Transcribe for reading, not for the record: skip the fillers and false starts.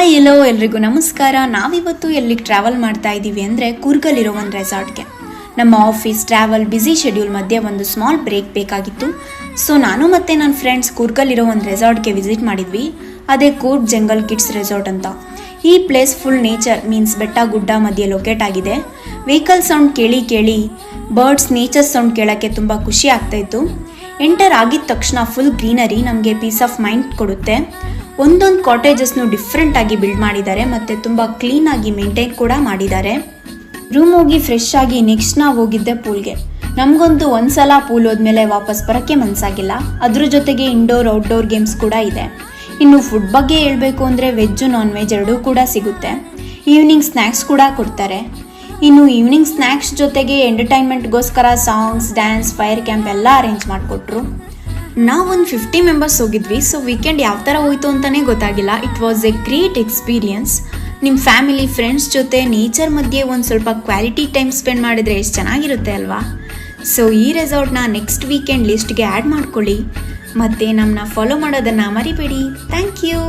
Hi ಎಲ್ಲೋ ಎಲ್ರಿಗೂ ನಮಸ್ಕಾರ. ನಾವಿವತ್ತು ಎಲ್ಲಿಗೆ ಟ್ರಾವೆಲ್ ಮಾಡ್ತಾ ಇದ್ದೀವಿ ಅಂದರೆ ಕೂರ್ಗಲ್ಲಿರೋ ಒಂದು ರೆಸಾರ್ಟ್ಗೆ. ನಮ್ಮ ಆಫೀಸ್ ಟ್ರಾವೆಲ್ ಬ್ಯುಸಿ ಶೆಡ್ಯೂಲ್ ಮಧ್ಯೆ ಒಂದು ಸ್ಮಾಲ್ ಬ್ರೇಕ್ ಬೇಕಾಗಿತ್ತು. ಸೊ ನಾನು ಮತ್ತು ನನ್ನ ಫ್ರೆಂಡ್ಸ್ ಕೂರ್ಗಲ್ಲಿರೋ ಒಂದು ರೆಸಾರ್ಟ್ಗೆ ವಿಸಿಟ್ ಮಾಡಿದ್ವಿ. ಅದೇ ಕೂರ್ಗ್ ಜಂಗಲ್ ಕಿಡ್ಸ್ ರೆಸಾರ್ಟ್ ಅಂತ. ಈ ಪ್ಲೇಸ್ ಫುಲ್ ನೇಚರ್ ಮೀನ್ಸ್ ಬೆಟ್ಟ ಗುಡ್ಡ ಮಧ್ಯೆ ಲೊಕೇಟ್ ಆಗಿದೆ. ವೆಹಿಕಲ್ ಸೌಂಡ್ ಕೇಳಿ ಕೇಳಿ ಬರ್ಡ್ಸ್ ನೇಚರ್ ಸೌಂಡ್ ಕೇಳೋಕ್ಕೆ ತುಂಬ ಖುಷಿ ಆಗ್ತಾಯಿತ್ತು. ಎಂಟರ್ ಆಗಿದ ತಕ್ಷಣ ಫುಲ್ ಗ್ರೀನರಿ ನಮಗೆ ಪೀಸ್ ಆಫ್ ಮೈಂಡ್ ಕೊಡುತ್ತೆ. ಒಂದೊಂದು ಕಾಟೇಜಸ್ನು ಡಿಫ್ರೆಂಟಾಗಿ ಬಿಲ್ಡ್ ಮಾಡಿದ್ದಾರೆ ಮತ್ತು ತುಂಬ ಕ್ಲೀನಾಗಿ ಮೇಂಟೈನ್ ಕೂಡ ಮಾಡಿದ್ದಾರೆ. ರೂಮ್ ಹೋಗಿ ಫ್ರೆಶ್ ಆಗಿ ನೆಕ್ಸ್ಟ್ ನಾವು ಹೋಗಿದ್ದೆ ಪೂಲ್ಗೆ. ನಮಗಂತೂ ಒಂದ್ಸಲ ಪೂಲ್ ಹೋದ್ಮೇಲೆ ವಾಪಸ್ ಬರೋಕ್ಕೆ ಮನಸ್ಸಾಗಿಲ್ಲ. ಅದ್ರ ಜೊತೆಗೆ ಇಂಡೋರ್ ಔಟ್ಡೋರ್ ಗೇಮ್ಸ್ ಕೂಡ ಇದೆ. ಇನ್ನು ಫುಡ್ ಬಗ್ಗೆ ಹೇಳಬೇಕು ಅಂದರೆ ವೆಜ್ಜು ನಾನ್ ವೆಜ್ ಎರಡೂ ಕೂಡ ಸಿಗುತ್ತೆ. ಈವ್ನಿಂಗ್ ಸ್ನ್ಯಾಕ್ಸ್ ಕೂಡ ಕೊಡ್ತಾರೆ. ಇನ್ನು ಈವ್ನಿಂಗ್ ಸ್ನ್ಯಾಕ್ಸ್ ಜೊತೆಗೆ ಎಂಟರ್ಟೈನ್ಮೆಂಟ್ಗೋಸ್ಕರ ಸಾಂಗ್ಸ್, ಡ್ಯಾನ್ಸ್, ಫೈರ್ ಕ್ಯಾಂಪ್ ಎಲ್ಲ ಅರೇಂಜ್ ಮಾಡಿಕೊಟ್ರು. ನಾವೊಂದು 50 ಮೆಂಬರ್ಸ್ ಹೋಗಿದ್ವಿ. ಸೊ ವೀಕೆಂಡ್ ಯಾವ ಥರ ಹೋಯ್ತು ಅಂತಲೇ ಗೊತ್ತಾಗಿಲ್ಲ. It was A great experience. ನಿಮ್ಮ ಫ್ಯಾಮಿಲಿ ಫ್ರೆಂಡ್ಸ್ ಜೊತೆ ನೇಚರ್ ಮಧ್ಯೆ ಒಂದು ಸ್ವಲ್ಪ ಕ್ವಾಲಿಟಿ ಟೈಮ್ ಸ್ಪೆಂಡ್ ಮಾಡಿದರೆ ಎಷ್ಟು ಚೆನ್ನಾಗಿರುತ್ತೆ ಅಲ್ವಾ? ಸೊ ಈ ರೆಸಾರ್ಟ್ನ ನೆಕ್ಸ್ಟ್ ವೀಕೆಂಡ್ ಲಿಸ್ಟ್ಗೆ ಆ್ಯಡ್ ಮಾಡ್ಕೊಳ್ಳಿ ಮತ್ತು ನಮ್ಮನ್ನ ಫಾಲೋ ಮಾಡೋದನ್ನು ಮರಿಬೇಡಿ. Thank you.